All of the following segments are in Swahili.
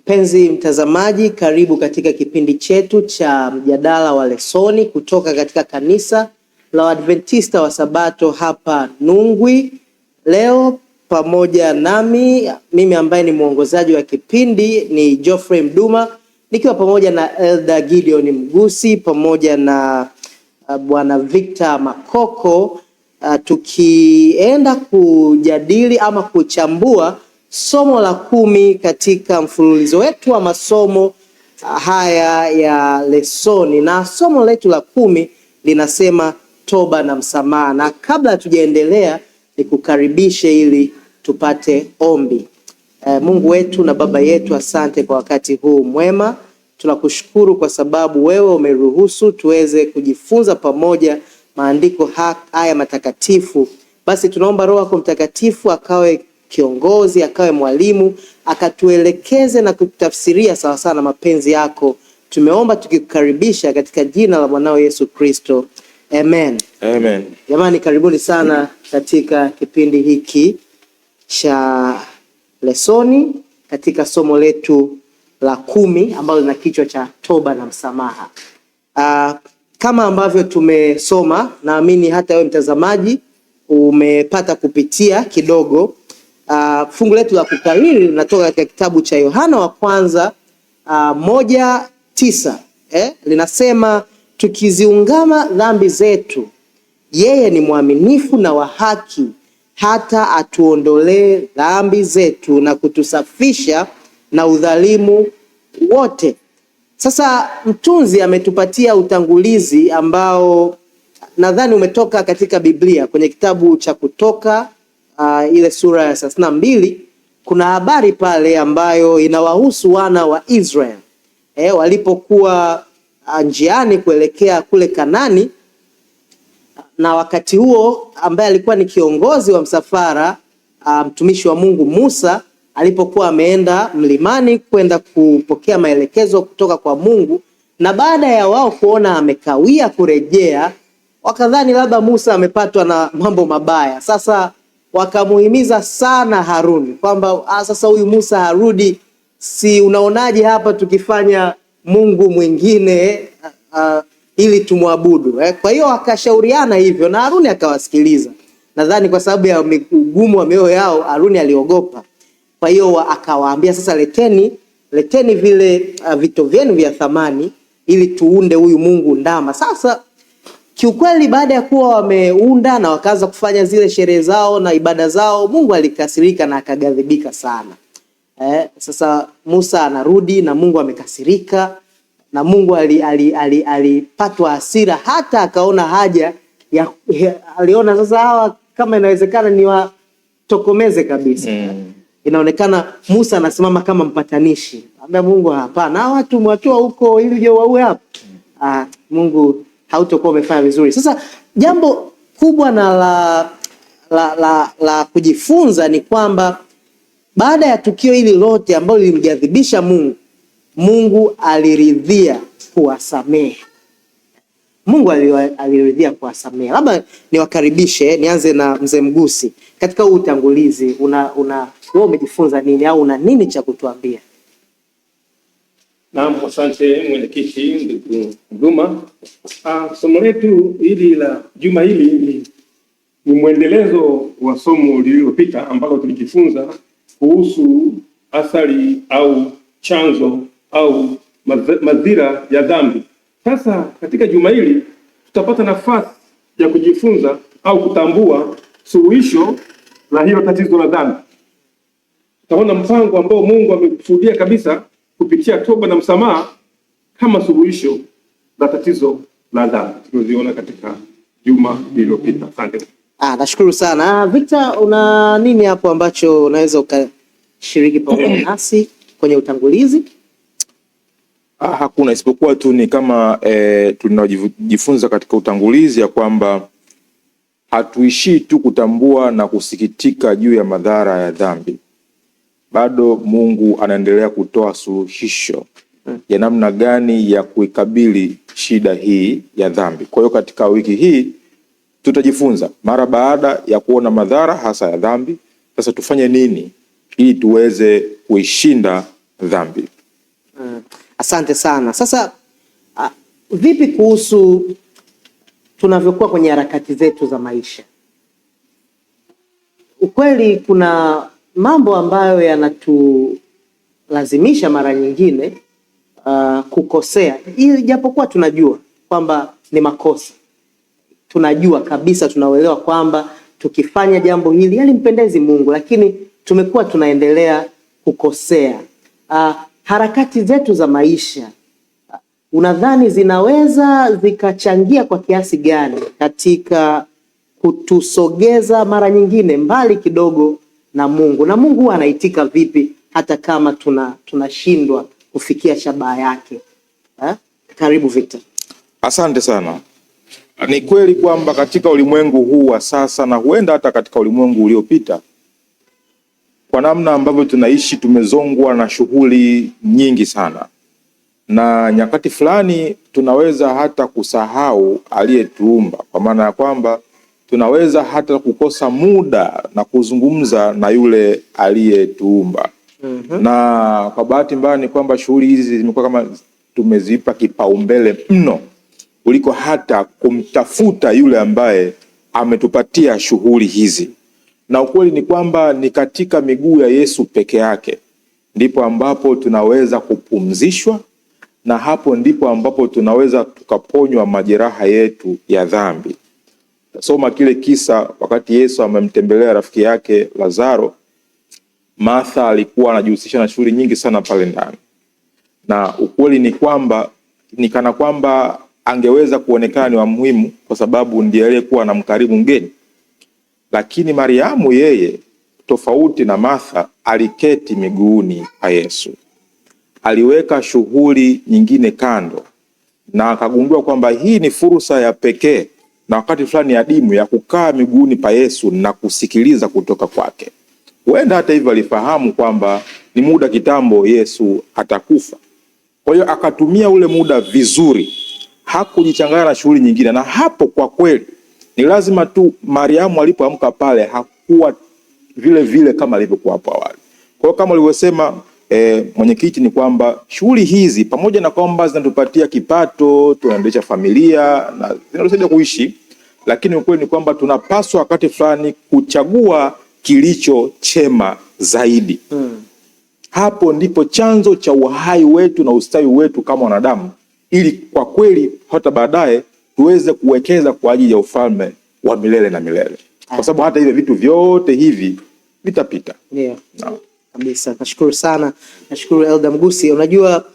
Mpenzi mtazamaji, karibu katika kipindi chetu cha mjadala wa lesoni kutoka katika kanisa la Adventista wa Sabato hapa Nungwi. Leo pamoja nami, mimi ambaye ni mwongozaji wa kipindi ni Geoffrey Mduma, nikiwa pamoja na Elder Gideon Mgusi pamoja na Bwana Victor Makoko, tukienda kujadili ama kuchambua somo la 10 katika mfululizo wetu wa masomo haya ya lesoni, na somo letu la 10 linasema toba na msamaha. Na kabla tujaendelea, nikukaribishe ili tupate ombi. Mungu wetu na Baba yetu, asante kwa wakati huu mwema. Tunakushukuru kwa sababu wewe umeruhusu tuweze kujifunza pamoja maandiko haya matakatifu. Basi tunaomba Roho yako Mtakatifu akawe kiongozi, akawe mwalimu, akatuelekeze na kutafsiria sawa sawa na mapenzi yako. Tumeomba tukikukaribisha katika jina la mwanao Yesu Kristo. Amen. Amen. Jamani, karibuni sana katika kipindi hiki cha lesoni katika somo letu la 10 ambalo lina kichwa cha toba na msamaha. Kama ambavyo tumesoma, naamini hata wewe mtazamaji umepata kupitia kidogo. Fungu letu la kukariri linatoka katika kitabu cha Yohana wa kwanza 1:9. Linasema, tukiziungama dhambi zetu, yeye ni mwaminifu na wa haki hata atuondolee dhambi zetu na kutusafisha na udhalimu wote. Sasa mtunzi ametupatia utangulizi ambao nadhani umetoka katika Biblia kwenye kitabu cha Kutoka, ile sura ya 32. Kuna habari pale ambayo inawahusu wana wa Israel walipokuwa njiani kuelekea kule Kanani, na wakati huo ambaye alikuwa ni kiongozi wa msafara, mtumishi wa Mungu Musa, alipokuwa ameenda mlimani kwenda kupokea maelekezo kutoka kwa Mungu, na baada ya wao kuona amekawia kurejea, wakadhani labda Musa amepatwa na mambo mabaya. Sasa wakamuhimiza sana Haruni kwamba sasa huyu Musa harudi, si unaonaje hapa tukifanya Mungu mwingine ili tumwabudu. Kwa hiyo wakashauriana hivyo na Haruni akawasikiliza. Nadhani kwa sababu ya ugumu wa mioyo yao, Haruni aliogopa. Kwa hiyo akawaambia, sasa leteni vile vito vyenu vya thamani ili tuunde huyu Mungu ndama. Sasa kiukweli, baada ya kuwa wameunda na wakaanza kufanya zile sherehe zao na ibada zao, Mungu alikasirika na akaghadhibika sana. Sasa Musa anarudi na Mungu amekasirika, na Mungu alipatwa hasira, hata akaona haja aliona sasa hawa kama inawezekana ni watokomeze kabisa. Inaonekana Musa anasimama kama mpatanishi. Anambia Mungu, hapana, watu mwatoa huko ili uje waue hapa. Mungu, hautakuwa umefanya vizuri. Sasa jambo kubwa na la kujifunza ni kwamba baada ya tukio hili lote ambalo lilimghadhibisha Mungu, Mungu aliridhia kuwasamehe. Mungu aliridhia kuwasamehe. Labda niwakaribishe, nianze na Mzee Mgusi. Katika huu utangulizi wewe umejifunza nini au una nini cha kutuambia? Naam, asante mwenyekiti ndugu Mduma. Somo letu hili la juma hili ni mwendelezo wa somo lililopita ambalo tulijifunza kuhusu athari au chanzo au madhira ya dhambi. Sasa katika juma hili tutapata nafasi ya kujifunza au kutambua suluhisho la hilo tatizo la dhambi. Tutaona mpango ambao Mungu amekusudia kabisa kupitia toba na msamaha kama suluhisho la tatizo la dhambi tulizoona katika juma lililopita. Asante. Nashukuru sana. Victor, una nini hapo ambacho unaweza ukashiriki pamoja nasi kwenye utangulizi? Hakuna, isipokuwa tu ni kama tunajifunza katika utangulizi ya kwamba hatuishii tu kutambua na kusikitika juu ya madhara ya dhambi. Bado Mungu anaendelea kutoa suluhisho ya namna gani ya kuikabili shida hii ya dhambi. Kwa hiyo katika wiki hii tutajifunza mara baada ya kuona madhara hasa ya dhambi, sasa tufanye nini ili tuweze kuishinda dhambi. Asante sana. Sasa vipi kuhusu tunavyokuwa kwenye harakati zetu za maisha? Ukweli kuna mambo ambayo yanatulazimisha mara nyingine kukosea, ili japokuwa tunajua kwamba ni makosa. Tunajua kabisa, tunauelewa kwamba tukifanya jambo hili halimpendezi Mungu, lakini tumekuwa tunaendelea kukosea. Harakati zetu za maisha, unadhani zinaweza zikachangia kwa kiasi gani katika kutusogeza mara nyingine mbali kidogo na Mungu? Na Mungu huwa anaitika vipi hata kama tunashindwa kufikia shabaha yake? Karibu Victor. Asante sana. Ni kweli kwamba katika ulimwengu huu wa sasa, na huenda hata katika ulimwengu uliopita, kwa namna ambavyo tunaishi tumezongwa na shughuli nyingi sana, na nyakati fulani tunaweza hata kusahau aliyetuumba, kwa maana ya kwamba tunaweza hata kukosa muda na kuzungumza na yule aliyetuumba. Na kwa bahati mbaya ni kwamba shughuli hizi zimekuwa kama tumezipa kipaumbele mno kuliko hata kumtafuta yule ambaye ametupatia shughuli hizi. Na ukweli ni kwamba ni katika miguu ya Yesu peke yake ndipo ambapo tunaweza kupumzishwa, na hapo ndipo ambapo tunaweza tukaponywa majeraha yetu ya dhambi. Soma kile kisa wakati Yesu amemtembelea rafiki yake Lazaro. Martha alikuwa anajihusisha na shughuli nyingi sana pale ndani, na ukweli ni kwamba ni kana kwamba angeweza kuonekana ni wa muhimu kwa sababu ndiye aliyekuwa anamkarimu mgeni. Lakini Mariamu yeye, tofauti na Martha, aliketi miguuni pa Yesu. Aliweka shughuli nyingine kando na akagundua kwamba hii ni fursa ya pekee na wakati fulani adimu ya kukaa miguuni pa Yesu na kusikiliza kutoka kwake. Huenda hata hivyo alifahamu kwamba ni muda kitambo Yesu atakufa. Kwa hiyo akatumia ule muda vizuri, hakujichanganya na shughuli nyingine. Na hapo kwa kweli ni lazima tu Mariamu alipoamka pale hakuwa vile vile kama alivyokuwa hapo awali. Kwa hiyo kama ulivyosema mwenyekiti, ni kwamba shughuli hizi pamoja na kwamba zinatupatia kipato, tunaendesha familia na zinasaidia kuishi, lakini ukweli ni kwamba tunapaswa wakati fulani kuchagua kilicho chema zaidi. Hapo ndipo chanzo cha uhai wetu na ustawi wetu kama wanadamu, ili kwa kweli hata baadaye tuweze kuwekeza kwa ajili ya ufalme wa milele na milele. Kwa sababu hata hivi vitu vyote hivi vitapita. Ndio. Kabisa. Nashukuru sana. Nashukuru Elder Mgusi. Unajua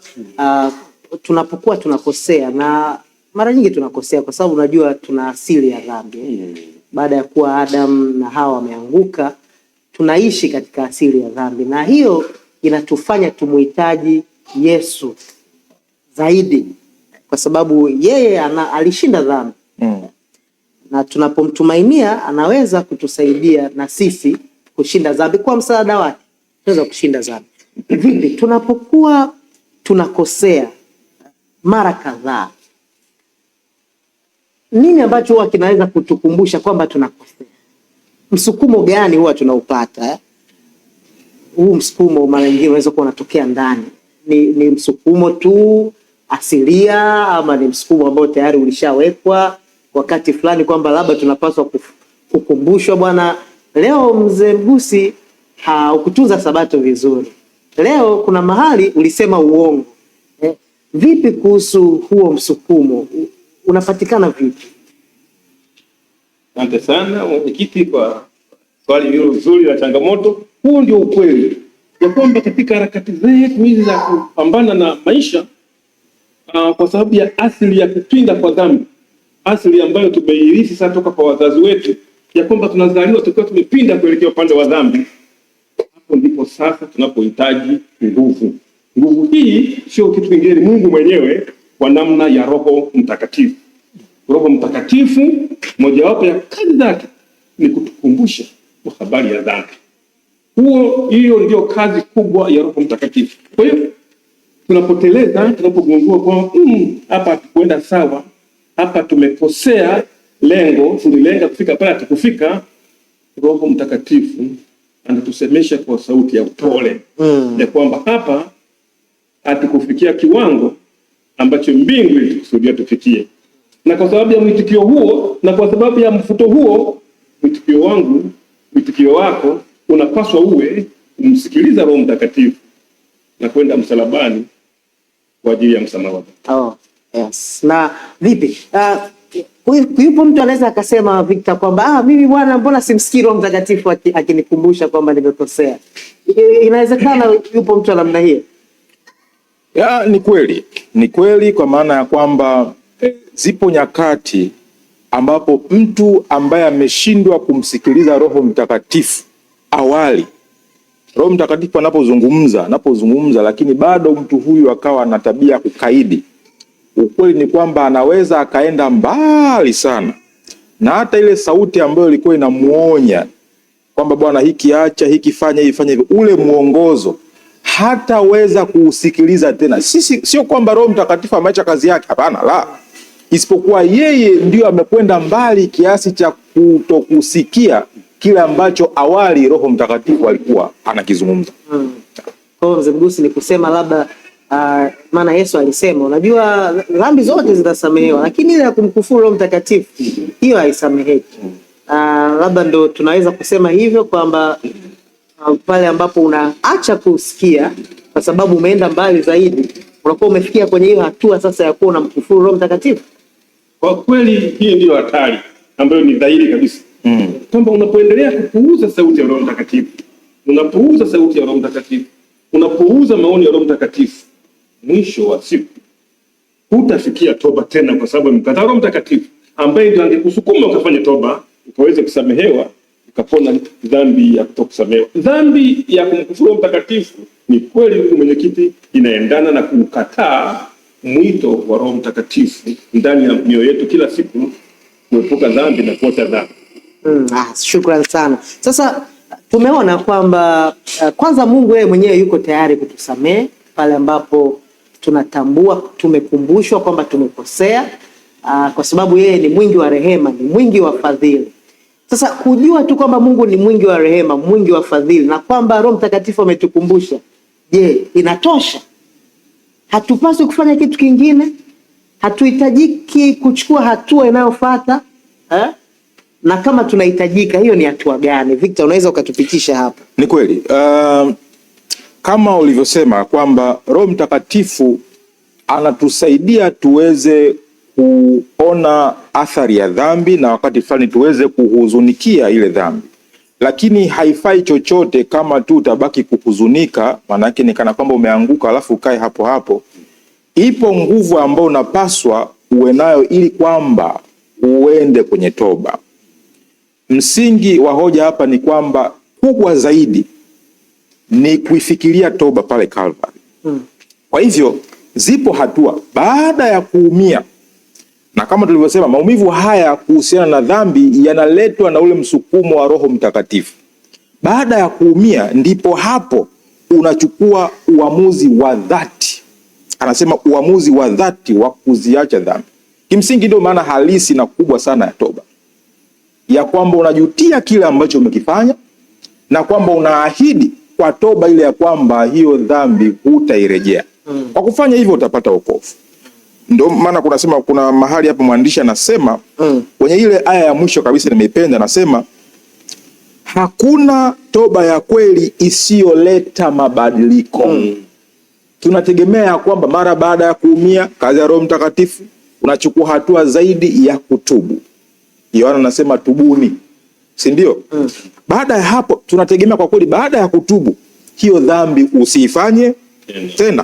tunapokuwa tunakosea, na mara nyingi tunakosea kwa sababu unajua tuna asili ya dhambi. Baada ya kuwa Adam na Hawa wameanguka, tunaishi katika asili ya dhambi, na hiyo inatufanya tumuhitaji Yesu zaidi, kwa sababu yeye alishinda dhambi. Na tunapomtumainia anaweza kutusaidia na sisi kushinda dhambi. Kwa msaada wake tunaweza kushinda dhambi. Vipi tunapokuwa tunakosea mara kadhaa, nini ambacho huwa kinaweza kutukumbusha kwamba tunakosea? Msukumo gani huwa tunaupata? Huu msukumo mara nyingine unaweza kuwa unatokea ndani. Ni msukumo tu asilia, ama ni msukumo ambao tayari ulishawekwa wakati fulani kwamba labda tunapaswa kukumbushwa, bwana, leo mzee Mgusi haukutunza sabato vizuri, leo kuna mahali ulisema uongo. Vipi kuhusu huo msukumo, unapatikana vipi? Asante sana mwenyekiti kwa swali hilo zuri la changamoto. Huo ndio ukweli ya kwamba katika harakati zetu hizi za kupambana na maisha, kwa sababu ya asili ya kupinda kwa dhambi, asili ambayo tumeirithi sasa toka kwa wazazi wetu, ya kwamba tunazaliwa tukiwa tumepinda kuelekea upande wa dhambi, hapo ndipo sasa tunapohitaji nguvu. Nguvu hii sio kitu kingine, ni Mungu mwenyewe kwa namna ya Roho Mtakatifu. Roho Mtakatifu mojawapo ya kazi zake ni kutukumbusha habari ya dhambi. Hiyo ndio kazi kubwa ya Roho Mtakatifu. Kwa hiyo tunapoteleza, tunapogundua kwa hapa hatukwenda sawa, hapa tumekosea lengo, tulilenga kufika pale hatukufika, Roho Mtakatifu anatusemesha kwa sauti ya upole ya kwamba hapa hatukufikia kiwango ambacho mbingu ilikusudia tufikie. Na kwa sababu ya mwitikio huo na kwa sababu ya mfuto huo, mwitikio wangu, mwitikio wako unapaswa uwe kumsikiliza Roho Mtakatifu na kwenda msalabani kwa ajili ya msamaha. Yes. Na vipi? Yupo mtu anaweza akasema Victor kwamba mimi bwana, mbona simsikii Roho Mtakatifu akinikumbusha kwamba nimekosea. Inawezekana yupo mtu namna hiyo? Ni kweli kwa maana ya kwamba zipo nyakati ambapo mtu ambaye ameshindwa kumsikiliza Roho Mtakatifu awali, Roho Mtakatifu anapozungumza lakini bado mtu huyu akawa na tabia ya kukaidi, ukweli ni kwamba anaweza akaenda mbali sana, na hata ile sauti ambayo ilikuwa inamuonya kwamba bwana, hiki acha, hiki fanya hivi, ule muongozo hataweza kuusikiliza tena. Sio kwamba Roho Mtakatifu ameacha kazi yake, hapana, la, isipokuwa yeye ndio amekwenda mbali kiasi cha kutokusikia kile ambacho awali Roho Mtakatifu alikuwa anakizungumza. Kwa Mzee Mgusi, ni kusema labda maana Yesu alisema, unajua dhambi zote zitasamehewa, lakini ile ya kumkufuru Roho Mtakatifu hiyo haisameheki. Labda ndo tunaweza kusema hivyo kwamba pale ambapo unaacha kusikia kwa sababu umeenda mbali zaidi, unakuwa umefikia kwenye hiyo hatua sasa ya kuwa unamkufuru Roho Mtakatifu. Kwa kweli hii ndio hatari ambayo ni dhahiri kabisa. Kwamba unapoendelea kupuuza sauti ya Roho Mtakatifu, unapuuza sauti ya Roho Mtakatifu, unapuuza maoni ya Roho Mtakatifu, mwisho wa siku hutafikia toba tena, kwa sababu umemkataa Roho Mtakatifu ambaye ndio angekusukuma ukafanya toba, ukaweze kusamehewa, ukapona dhambi ya kutokusamehewa. Dhambi ya kumkufuru Roho Mtakatifu ni kweli, ndugu mwenyekiti, inaendana na kukataa mwito wa Roho Mtakatifu ndani ya mioyo yetu kila siku, kuepuka dhambi na kuacha dhambi. Shukrani sana. Sasa tumeona kwamba kwanza Mungu yeye mwenyewe yuko tayari kutusamehe pale ambapo tunatambua, tumekumbushwa kwamba tumekosea, kwa sababu yeye ni mwingi wa rehema, ni mwingi wa fadhili. Sasa kujua tu kwamba Mungu ni mwingi wa rehema, mwingi wa fadhili, na kwamba Roho Mtakatifu ametukumbusha, je, inatosha? Hatupaswi kufanya kitu kingine? Hatuhitajiki kuchukua hatua inayofuata? Na kama tunahitajika, hiyo ni hatua gani? Victor, unaweza ukatupitisha hapa? Ni kweli, kama ulivyosema kwamba Roho Mtakatifu anatusaidia tuweze kuona athari ya dhambi na wakati fulani tuweze kuhuzunikia ile dhambi, lakini haifai chochote kama tu utabaki kuhuzunika, maana yake ni kana kwamba umeanguka alafu ukae hapo hapo. Ipo nguvu ambayo unapaswa uwe nayo ili kwamba uende kwenye toba. Msingi wa hoja hapa ni kwamba kubwa zaidi ni kuifikiria toba pale Calvary. Kwa hivyo zipo hatua baada ya kuumia, na kama tulivyosema, maumivu haya kuhusiana na dhambi yanaletwa na ule msukumo wa Roho Mtakatifu. Baada ya kuumia ndipo hapo unachukua uamuzi wa dhati. Anasema uamuzi wa dhati wa kuziacha dhambi. Kimsingi ndio maana halisi na kubwa sana ya toba, ya kwamba unajutia kile ambacho umekifanya na kwamba unaahidi kwa toba ile ya kwamba hiyo dhambi hutairejea. Kwa kufanya hivyo utapata wokovu. Ndio maana kuna mahali hapo mwandishi anasema kwenye ile aya ya mwisho kabisa, nimeipenda, anasema hakuna toba ya kweli isiyoleta mabadiliko. Tunategemea kwamba mara baada ya kuumia, kazi ya Roho Mtakatifu, unachukua hatua zaidi ya kutubu. Yohana anasema tubuni, si ndio? Baada ya hapo tunategemea kwa kweli baada ya kutubu hiyo dhambi usiifanye tena.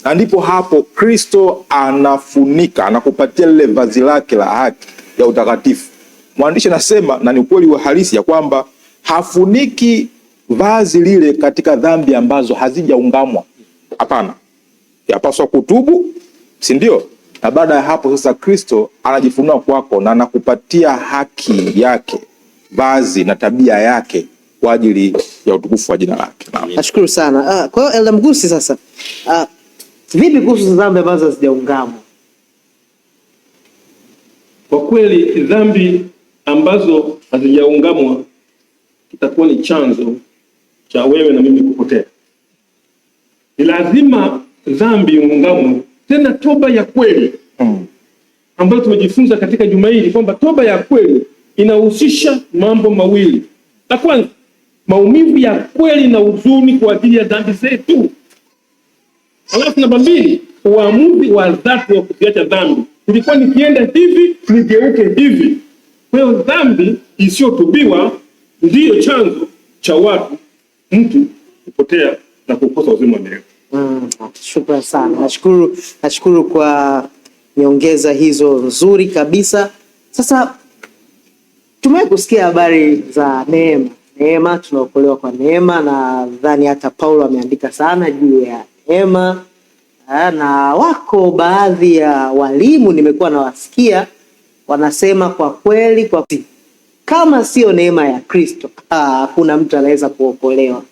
Na ndipo hapo Kristo anafunika, anakupatia lile vazi lake la haki ya utakatifu. Mwandishi anasema, na ni ukweli wa halisi, ya kwamba hafuniki vazi lile katika dhambi ambazo hazijaungamwa. Hapana, yapaswa kutubu, si ndio? Na baada ya hapo sasa Kristo anajifunua kwako na anakupatia haki yake, vazi na tabia yake kwa ajili ya utukufu wa jina lake. Nashukuru sana. Kwa hiyo Elder Mgusi, sasa vipi kuhusu dhambi ambazo hazijaungamwa? Kwa kweli dhambi ambazo hazijaungamwa kitakuwa ni chanzo cha wewe na mimi kupotea. Ni lazima dhambi ungamwe, tena toba ya kweli ambayo tumejifunza katika juma hili kwamba toba ya kweli inahusisha mambo mawili. La kwanza, maumivu ya kweli na huzuni kwa ajili ya dhambi zetu. Alafu namba mbili, uamuzi wa dhati wa kuacha dhambi. Nilikuwa nikienda hivi, nigeuke hivi. Kwa hiyo dhambi isiyotubiwa ndiyo chanzo cha mtu kupotea na kukosa uzima wa milele. Shukrani sana. Nashukuru kwa nyongeza hizo nzuri kabisa. Sasa tumewahi kusikia habari za neema, tunaokolewa kwa neema, na nadhani hata Paulo ameandika sana juu ya neema. Na wako baadhi ya walimu nimekuwa nawasikia wanasema kwa kweli, kama sio neema ya Kristo hakuna mtu anaweza kuokolewa.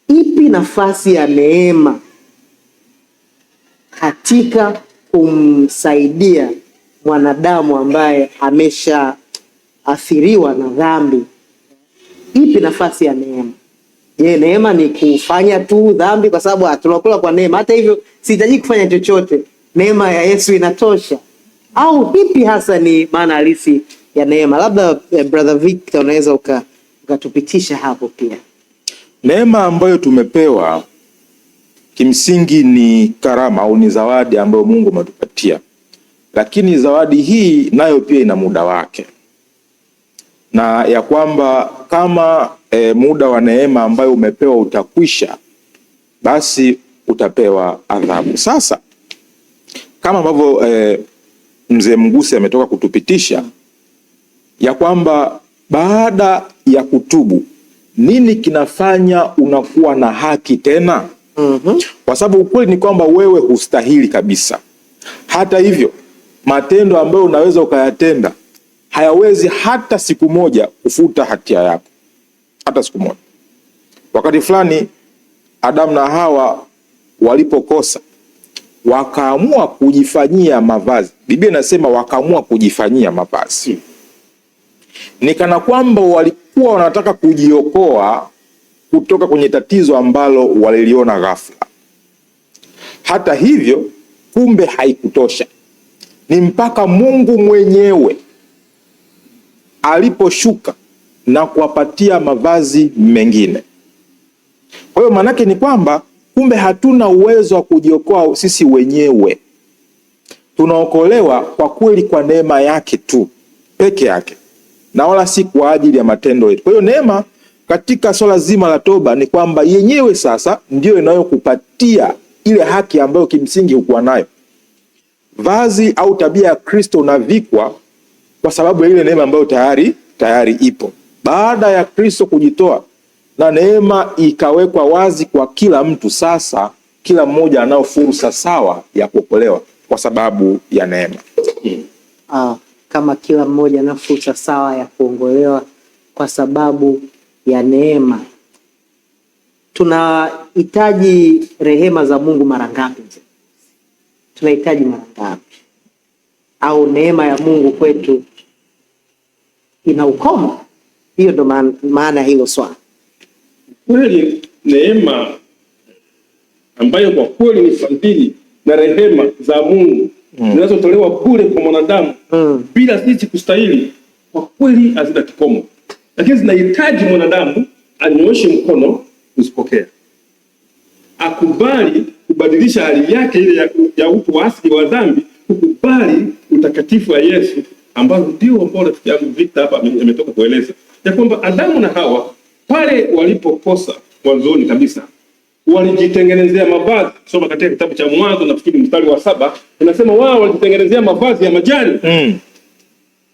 Ipi nafasi ya neema katika kumsaidia mwanadamu ambaye ameshaathiriwa na dhambi? Ipi nafasi ya neema? Je, neema ni kufanya tu dhambi kwa sababu tunaokolewa kwa neema, hata hivyo sihitaji kufanya chochote, neema ya Yesu inatosha? Au ipi hasa ni maana halisi ya neema? Labda Brother Victor unaweza ukatupitisha hapo pia. Neema ambayo tumepewa kimsingi ni karama au ni zawadi ambayo Mungu ametupatia, lakini zawadi hii nayo pia ina muda wake, na ya kwamba kama muda wa neema ambayo umepewa utakwisha, basi utapewa adhabu. Sasa kama ambavyo mzee Mguse ametoka kutupitisha ya kwamba baada ya kutubu nini kinafanya unakuwa na haki tena? Kwa sababu ukweli ni kwamba wewe hustahili kabisa. Hata hivyo matendo ambayo unaweza ukayatenda hayawezi hata siku moja kufuta hatia yako, hata siku moja. Wakati fulani Adamu na Hawa walipokosa, wakaamua kujifanyia mavazi. Biblia inasema wakaamua kujifanyia mavazi, ni kana kwamba walikuwa wanataka kujiokoa kutoka kwenye tatizo ambalo waliliona ghafla. Hata hivyo kumbe haikutosha, ni mpaka Mungu mwenyewe aliposhuka na kuwapatia mavazi mengine. Kwa hiyo manake ni kwamba kumbe hatuna uwezo wa kujiokoa sisi wenyewe. Tunaokolewa kwa kweli kwa neema yake tu peke yake, na wala si kwa ajili ya matendo yetu. Kwa hiyo neema katika swala zima la toba ni kwamba yenyewe sasa ndio inayokupatia ile haki ambayo kimsingi hukuwa nayo. Vazi au tabia ya Kristo unavikwa kwa sababu ya ile neema ambayo tayari ipo. Baada ya Kristo kujitoa na neema ikawekwa wazi kwa kila mtu, sasa kila mmoja anao fursa sawa ya kuokolewa kwa sababu ya neema. Kama kila mmoja ana fursa sawa ya kuongolewa kwa sababu ya neema, tunahitaji rehema za Mungu mara ngapi? Tunahitaji mara ngapi? Au neema ya Mungu kwetu ina ukomo? Hiyo ndo maana hilo swali. Kweli neema ambayo kwa kweli ni fadhili na rehema za Mungu zinazotolewa bure kwa mwanadamu bila sisi kustahili, kwa kweli hazina kikomo, lakini zinahitaji mwanadamu anyooshe mkono kuzipokea, akubali kubadilisha hali yake ile ya utu wa asili wa dhambi, kukubali utakatifu wa Yesu, ambao ndio ambao rafiki yangu Victor hapa ametoka kueleza ya kwamba Adamu na Hawa pale walipokosa mwanzoni kabisa walijitengenezea mavazi. Soma katika kitabu cha Mwanzo nafikiri mstari wa 7 inasema wao walijitengenezea mavazi ya majani.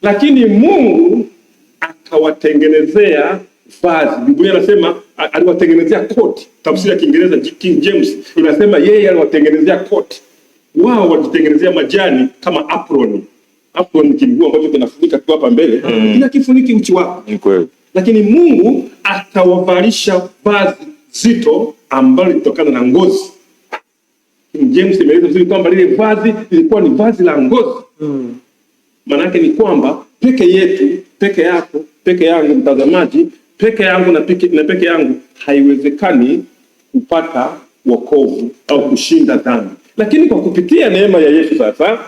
Lakini Mungu akawatengenezea vazi. Biblia inasema aliwatengenezea koti. Tafsiri ya Kiingereza King James inasema yeye aliwatengenezea koti. Wao walijitengenezea majani kama apron. Apron ni kinguo ambacho kinafunika tu hapa mbele, ila kifuniki uchi wako. Ni kweli. Lakini Mungu akawavalisha vazi zito ambalo litokana na ngozi. King James imeeleza vizuri kwamba lile vazi lilikuwa ni vazi la ngozi. Maana yake ni kwamba peke yetu, peke yako, peke yangu mtazamaji, peke yangu na peke yangu haiwezekani kupata wokovu au kushinda dhambi, lakini kwa kupitia neema ya Yesu sasa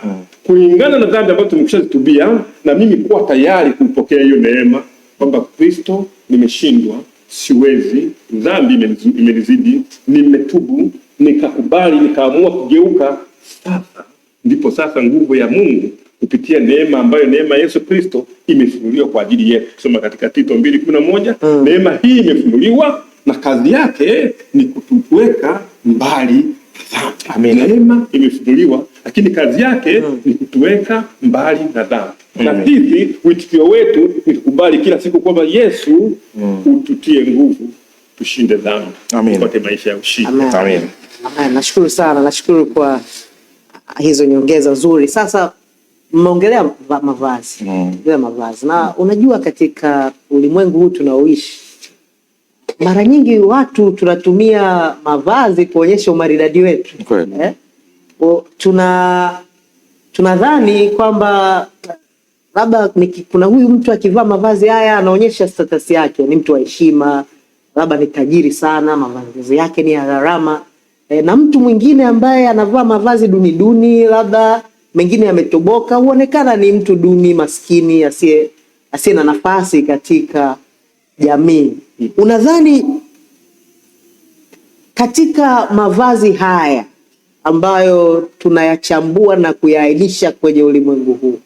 kulingana na dhambi ambazo tumekushazitubia, na mimi kuwa tayari kupokea hiyo neema kwamba Kristo, nimeshindwa, siwezi, dhambi imenizidi, nimetubu, nikakubali, nikaamua kugeuka. Sasa ndipo sasa nguvu ya Mungu kupitia neema ambayo neema ya Yesu Kristo imefunuliwa kwa ajili yetu. Kusoma katika Tito 2:11, neema hii imefunuliwa na kazi yake ni kutuweka mbali na dhambi. Neema imefunuliwa lakini kazi yake ni kutuweka mbali na dhambi. Na sisi uitikio wetu ni kukubali kila siku kwamba Yesu ututie nguvu tushinde dhambi, tupate maisha ya ushindi. Amen. Amen. Nashukuru sana, nashukuru kwa hizo nyongeza nzuri. Sasa mmeongelea mavazi. Mavazi. Na unajua katika ulimwengu huu tunaoishi, mara nyingi watu tunatumia mavazi kuonyesha umaridadi wetu. Tunadhani kwamba labda kuna huyu mtu akivaa mavazi haya anaonyesha status yake, ni mtu wa heshima, labda ni tajiri sana, mavazi yake ni ya gharama. Na mtu mwingine ambaye anavaa mavazi duni, labda mengine yametoboka, huonekana ni mtu duni, maskini, asiye na nafasi katika jamii. Unadhani katika mavazi haya ambayo tunayachambua na kuyaainisha kwenye ulimwengu huu,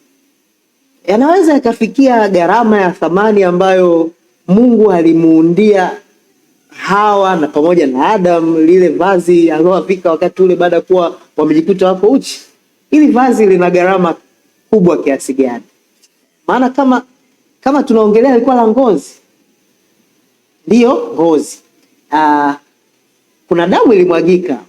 yanaweza yakafikia gharama ya thamani ambayo Mungu alimuundia Hawa na pamoja na Adam, lile vazi alilowavika wakati ule baada ya kuwa wamejikuta hapo uchi? Hili vazi lina gharama kubwa kiasi gani? Maana kama tunaongelea ilikuwa la ngozi. Ndio, ngozi. Kuna damu ilimwagika.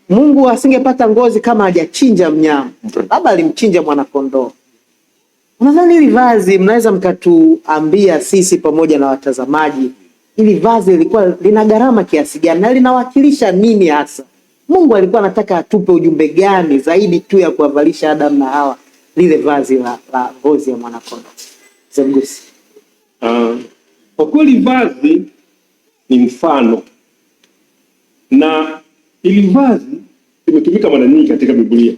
Mungu asingepata ngozi kama hajachinja mnyama. Labda alimchinja mwana kondoo. Unadhani hili vazi, mnaweza mkatuambia sisi pamoja na watazamaji, hili vazi lilikuwa lina gharama kiasi gani na linawakilisha nini hasa? Mungu alikuwa anataka atupe ujumbe gani zaidi tu ya kuwavalisha Adam na Hawa lile vazi la ngozi ya mwana kondoo? Zemgusi. Kwa kweli vazi ni mfano, na ili vazi limetumika mara nyingi katika Biblia.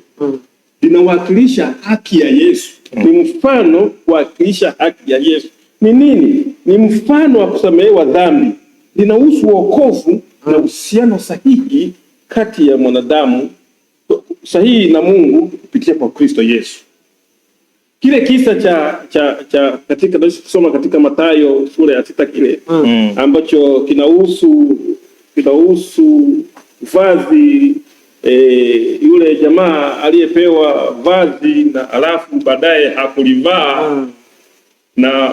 Linawakilisha haki ya Yesu. Ni mfano kuwakilisha haki ya Yesu. Ni nini? Ni mfano wa kusamehewa dhambi. Linahusu wokovu na uhusiano sahihi kati ya mwanadamu sahihi na Mungu kupitia kwa Kristo Yesu. Kile kisa cha katika kusoma katika Mathayo sura ya 6 kile ambacho kinahusu vazi, yule jamaa aliyepewa vazi na alafu baadaye hakulivaa, na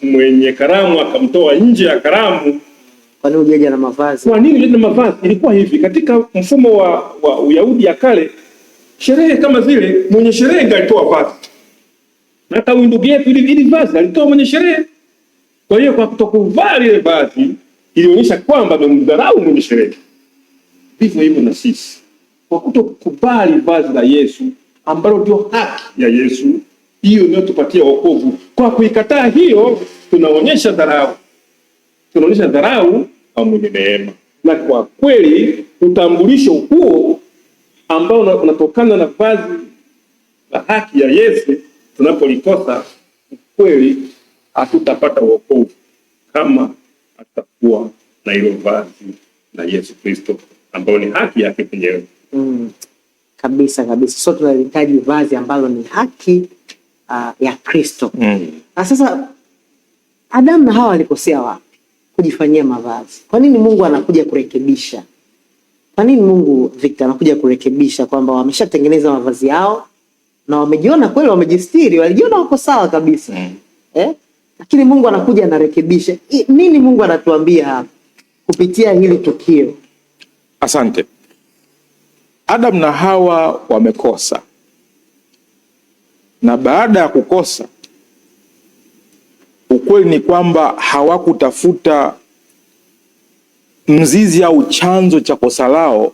mwenye karamu akamtoa nje ya karamu. Kwa nini hujaja na mavazi? Kwa nini hujaja na mavazi? Ilikuwa hivi, katika mfumo wa Uyahudi ya kale, sherehe kama zile mwenye sherehe alitoa vazi. Na hata ndugu yetu ili vazi alitoa mwenye sherehe. Kwa hiyo kwa kutokuvaa ile vazi ilionyesha kwamba amemdharau mwenye sherehe. Vivyo hivyo na sisi, kwa kutokubali vazi la Yesu ambalo ndio haki ya Yesu, hiyo ndio tupatia wokovu. Kwa kuikataa hiyo, tunaonyesha dharau au mwenye neema. Na kwa kweli utambulisho huo ambao unatokana na vazi la haki ya Yesu, tunapolikosa, kweli hatutapata wokovu kama hatakuwa na hilo vazi la Yesu Kristo ambao ni haki yake mwenyewe. Kabisa. So tunahitaji vazi ambalo ni haki ya Kristo. Na sasa Adam na Hawa walikosea wapi kujifanyia mavazi? Kwa nini Mungu anakuja kurekebisha? Kwa nini Mungu, Victor, anakuja kurekebisha kwamba wameshatengeneza mavazi yao na wamejiona kweli wamejistiri, walijiona wako sawa kabisa. Lakini Mungu anakuja anarekebisha. Nini Mungu anatuambia hapa kupitia hili tukio? Asante. Adam na Hawa wamekosa. Na baada ya kukosa, ukweli ni kwamba hawakutafuta mzizi au chanzo cha kosa lao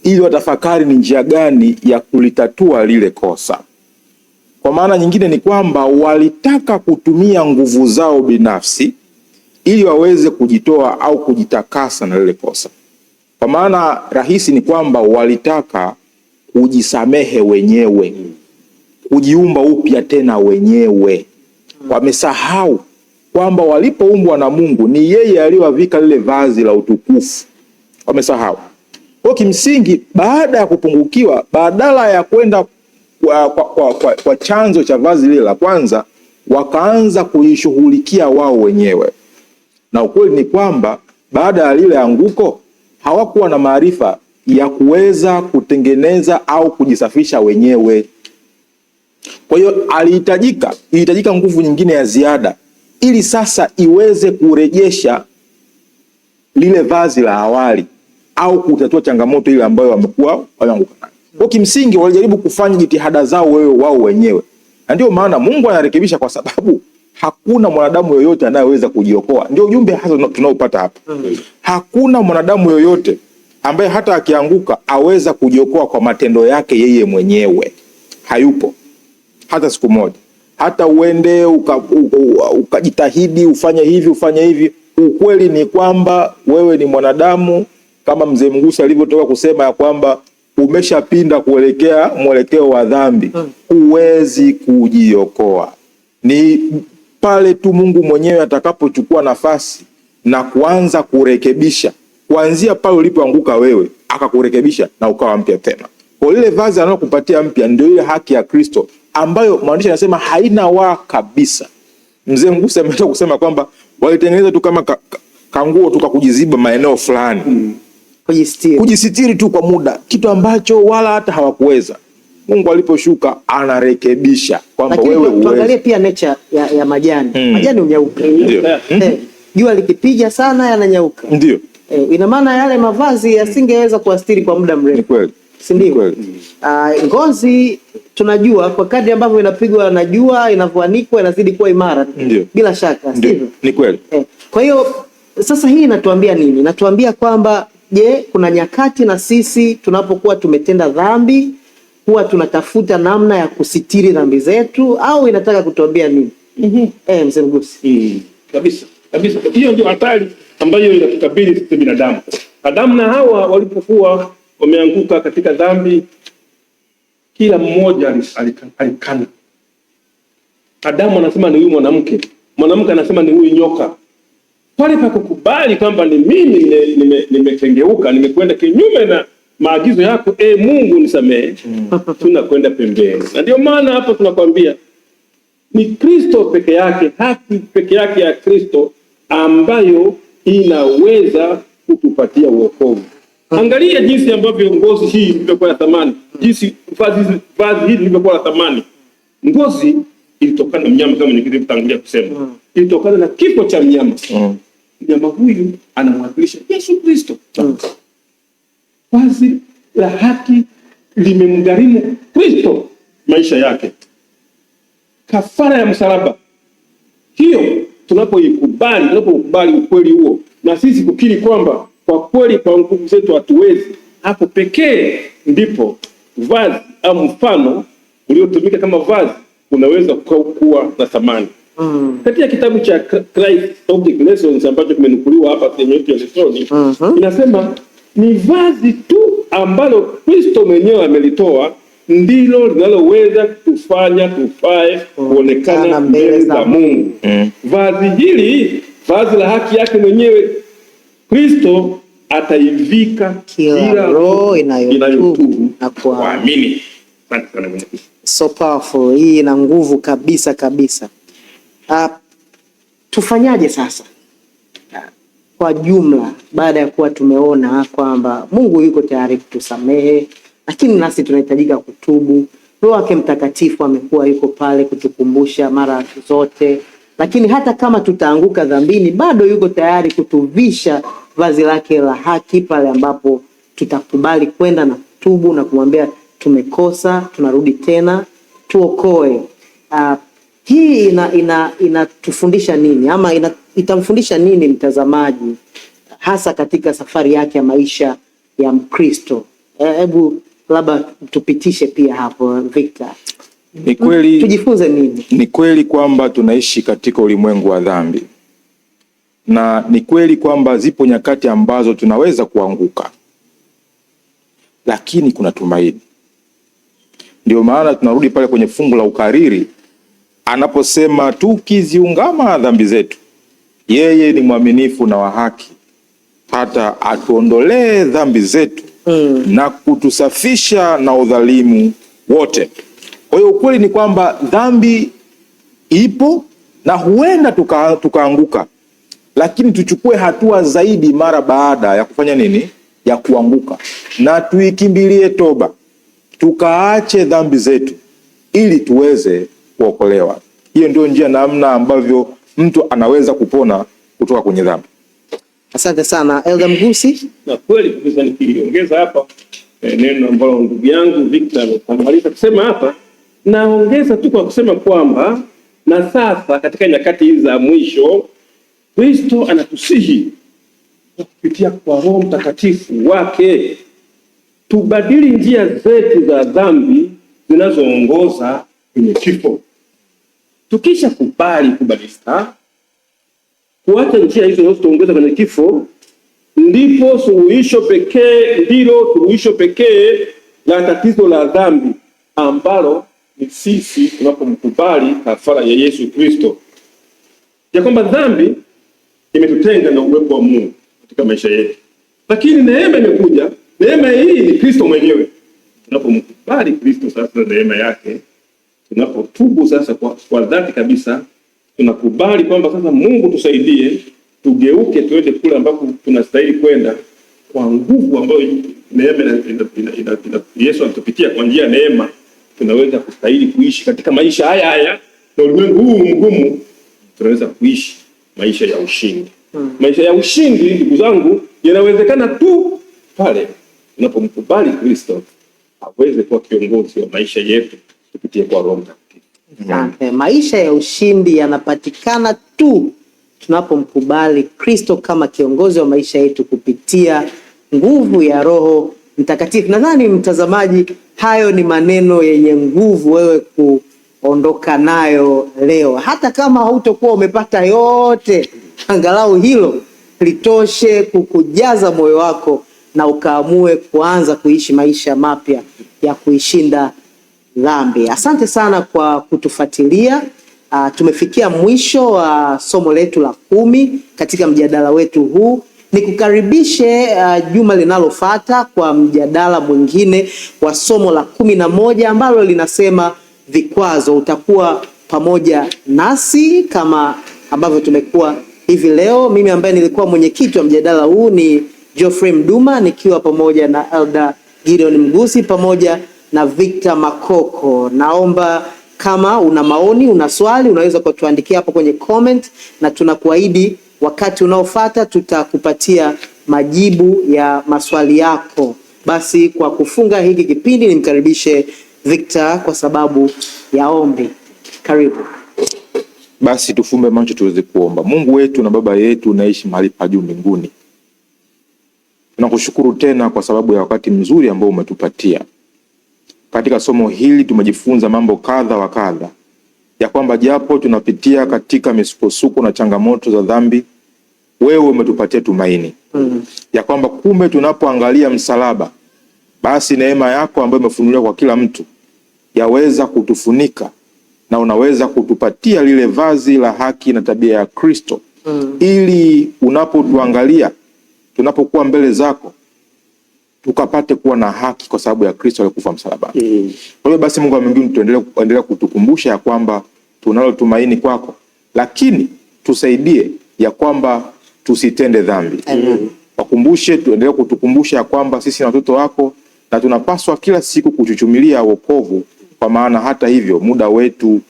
ili watafakari ni njia gani ya kulitatua lile kosa. Kwa maana nyingine ni kwamba walitaka kutumia nguvu zao binafsi ili waweze kujitoa au kujitakasa na lile kosa. Kwa maana rahisi ni kwamba walitaka kujisamehe wenyewe, kujiumba upya tena wenyewe. Wamesahau kwamba walipoumbwa na Mungu ni yeye aliyowavika lile vazi la utukufu. Wamesahau. Kwa kimsingi, baada ya kupungukiwa, badala ya kwenda kwa chanzo cha vazi lile la kwanza, wakaanza kujishughulikia wao wenyewe. Na ukweli ni kwamba baada ya lile anguko hawakuwa na maarifa ya kuweza kutengeneza au kujisafisha wenyewe. Kwa hiyo ilihitajika nguvu nyingine ya ziada ili sasa iweze kurejesha lile vazi la awali au kutatua changamoto ile ambayo wamekuwa wameanguka nayo. Kwa kimsingi walijaribu kufanya jitihada zao wao wenyewe. Na ndio maana Mungu anarekebisha, kwa sababu hakuna mwanadamu yoyote anayeweza kujiokoa. Ndio ujumbe hasa tunaopata hapa. Hakuna mwanadamu yoyote ambaye hata akianguka aweza kujiokoa kwa matendo yake yeye mwenyewe. Hayupo. Hata siku moja. Hata uende ukajitahidi ufanye hivi, ukweli ni kwamba wewe ni mwanadamu, kama Mzee Mgusa alivyotoka kusema ya kwamba umeshapinda kuelekea mwelekeo wa dhambi. Huwezi kujiokoa. Ni pale tu Mungu mwenyewe atakapochukua nafasi na kuanza kurekebisha, kuanzia pale ulipoanguka wewe, akakurekebisha na ukawa mpya tena. Kwa lile vazi analokupatia mpya ndio ile haki ya Kristo ambayo maandishi yanasema haina waa kabisa. Mzee Mgusa ametoka kusema kwamba walitengeneza tu kama kanguo tu kujiziba maeneo fulani. Kujisitiri tu kwa muda, kitu ambacho wala hata hawakuweza. Mungu aliposhuka anarekebisha kwamba wewe uweze. Tuangalie pia nature ya majani. Majani hunyauka. Jua likipiga sana yananyauka. Ndio. Ina maana yale mavazi yasingeweza kuastiri kwa muda mrefu. Ni kweli. Si ndio? Ngozi tunajua kwa kadri ambavyo inapigwa na jua, inavyoanikwa, inazidi kuwa imara. Bila shaka, sivyo? Ni kweli. Kwa hiyo sasa hii inatuambia nini? Inatuambia kwamba kuna nyakati na sisi tunapokuwa tumetenda dhambi huwa tunatafuta namna ya kusitiri dhambi zetu, au inataka kutuambia nini? Mzee Mgusi. Kabisa. Hiyo ndio hatari ambayo inatukabili sisi binadamu. Adamu na Hawa walipokuwa wameanguka katika dhambi, kila mmoja alikana. Adamu anasema ni huyu mwanamke, mwanamke anasema ni huyu nyoka. Pale pa kukubali kwamba ni mimi nimekengeuka, nimekwenda kinyume na maagizo yako, Mungu nisamehe, tunakwenda pembeni. Na ndio maana hapo tunakwambia ni Kristo peke yake, haki peke yake ya Kristo ambayo inaweza kutupatia wokovu. Angalia jinsi ambavyo ngozi hii ilivyokuwa ya thamani, jinsi vazi hili lilivyokuwa la thamani. Ngozi ilitokana na mnyama, kama nilivyotangulia kusema. Ilitokana na kifo cha mnyama. Mnyama huyu anamwakilisha Yesu Kristo. Vazi la haki limemgharimu Kristo maisha yake. Kafara ya msalaba. Hiyo tunapokubali ukweli huo, na sisi kukiri kwamba kwa kweli kwa nguvu zetu hatuwezi, hapo pekee ndipo vazi au mfano uliotumika kama vazi unaweza kuwa na thamani. Katika kitabu cha Christ Object Lessons ambacho kimenukuliwa hapa kwenye yetu ya lesoni, inasema ni vazi tu ambalo Kristo mwenyewe amelitoa ndilo linaloweza kutufanya tufae kuonekana mbele za Mungu. Vazi hili, vazi la haki yake mwenyewe, Kristo ataivika kila roho inayotubu na kuamini. So powerful. Hii ina nguvu kabisa. Tufanyaje sasa kwa jumla, baada ya kuwa tumeona kwamba Mungu yuko tayari kutusamehe, lakini nasi tunahitajika kutubu. Roho wake Mtakatifu amekuwa yuko pale kutukumbusha mara zote, lakini hata kama tutaanguka dhambini bado yuko tayari kutuvisha vazi lake la haki pale ambapo tutakubali kwenda na kutubu na kumwambia tumekosa, tunarudi tena, tuokoe. Hii inatufundisha nini, ama itamfundisha nini mtazamaji hasa katika safari yake ya maisha ya Mkristo? Hebu labda tupitishe pia hapo Victor. Ni kweli, tujifunze nini? Ni kweli kwamba tunaishi katika ulimwengu wa dhambi, na ni kweli kwamba zipo nyakati ambazo tunaweza kuanguka, lakini kuna tumaini. Ndio maana tunarudi pale kwenye fungu la ukariri anaposema tukiziungama dhambi zetu, yeye ni mwaminifu na wa haki hata atuondolee dhambi zetu na kutusafisha na udhalimu wote. Kwa hiyo ukweli ni kwamba dhambi ipo na huenda tukaanguka, lakini tuchukue hatua zaidi mara baada ya kufanya nini? Ya kuanguka, na tuikimbilie toba, tukaache dhambi zetu ili tuweze kuokolewa. Hiyo ndio njia namna ambavyo mtu anaweza kupona kutoka kwenye dhambi. Asante sana Elder Mgusi. Na kweli kabisa, nikiongeza hapa neno ambalo ndugu yangu Victor amemaliza kusema hapa, naongeza tu kwa kusema kwamba na sasa katika nyakati hizi za mwisho Kristo anatusihi kupitia kwa Roho Mtakatifu wake tubadili njia zetu za dhambi zinazoongoza kwenye kifo. Tukisha kubadilika, kuacha njia hizo zinazotuongoza kwenye kifo, ndilo suluhisho pekee la tatizo la dhambi ambalo ni sisi tunapomkubali kafara ya Yesu Kristo, ya kwamba dhambi imetutenga na uwepo wa Mungu katika maisha yetu, lakini neema imekuja. Neema hii ni Kristo mwenyewe. Tunapomkubali Kristo sasa, neema yake, tunapotubu sasa kwa dhati kabisa, tunakubali kwamba sasa Mungu tusaidie, tugeuke tuende kule ambapo tunastahili kwenda kwa nguvu ambayo neema Yesu anatupitia kwa njia ya neema. Tunaweza kustahili kuishi katika maisha haya na ulimwengu huu mgumu, tunaweza kuishi maisha ya ushindi. Maisha ya ushindi, ndugu zangu, yanawezekana tu pale tunapomkubali Kristo aweze kuwa kiongozi wa maisha yetu kupitia kwa Roho Mtakatifu. Maisha ya ushindi yanapatikana tu tunapomkubali Kristo kama kiongozi wa maisha yetu kupitia nguvu ya Roho Mtakatifu. Nadhani mtazamaji, hayo ni maneno yenye nguvu wewe kuondoka nayo leo. Hata kama hautokuwa umepata yote, angalau hilo litoshe kukujaza moyo wako na ukaamue kuanza kuishi maisha mapya ya kuishinda dhambi. Asante sana kwa kutufuatilia. Tumefikia mwisho wa somo letu la 10 katika mjadala wetu huu. Nikukaribishe juma linalofuata kwa mjadala mwingine wa somo la 11 ambalo linasema vikwazo. Utakuwa pamoja nasi kama ambavyo tumekuwa hivi leo. Mimi ambaye nilikuwa mwenyekiti wa mjadala huu ni Geoffrey Mduma, nikiwa pamoja na Elder Gideon Mgusi pamoja na Victor Makoko. Naomba kama una maoni, una swali, unaweza kutuandikia hapo kwenye comment, na tunakuahidi wakati unaofuata tutakupatia majibu ya maswali yako. Basi kwa kufunga hiki kipindi, nimkaribishe Victor kwa sababu ya ombi. Karibu. Basi tufumbe macho tuweze kuomba. Mungu wetu na Baba yetu unaishi mahali pa juu mbinguni, tunakushukuru tena kwa sababu ya wakati mzuri ambao umetupatia. Katika somo hili tumejifunza mambo kadha wa kadha, ya kwamba japo tunapitia katika misukosuko na changamoto za dhambi, wewe umetupatia tumaini. Ya kwamba kumbe tunapoangalia msalaba, basi neema yako ambayo imefunuliwa kwa kila mtu yaweza kutufunika, na unaweza kutupatia lile vazi la haki na tabia ya Kristo, ili unapotuangalia, tunapokuwa mbele zako, tukapate kuwa na haki kwa sababu ya Kristo aliyekufa msalabani. Kwa hiyo basi Mungu wa mbinguni, tuendelee kutukumbusha ya kwamba tunalo tumaini kwako, lakini tusaidie ya kwamba tusitende dhambi. Wakumbushe, tuendelee kutukumbusha ya kwamba sisi ni watoto wako na tunapaswa kila siku kuchuchumilia wokovu, kwa maana hata hivyo muda wetu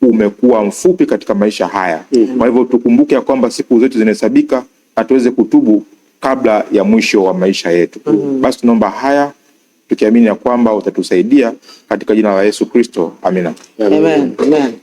umekuwa mfupi katika maisha haya. Kwa hivyo tukumbuke ya kwamba siku zetu zinahesabika na tuweze kutubu kabla ya mwisho wa maisha yetu. Basi tunaomba haya tukiamini ya kwamba utatusaidia katika jina la Yesu Kristo. Amina. Amen. Amen.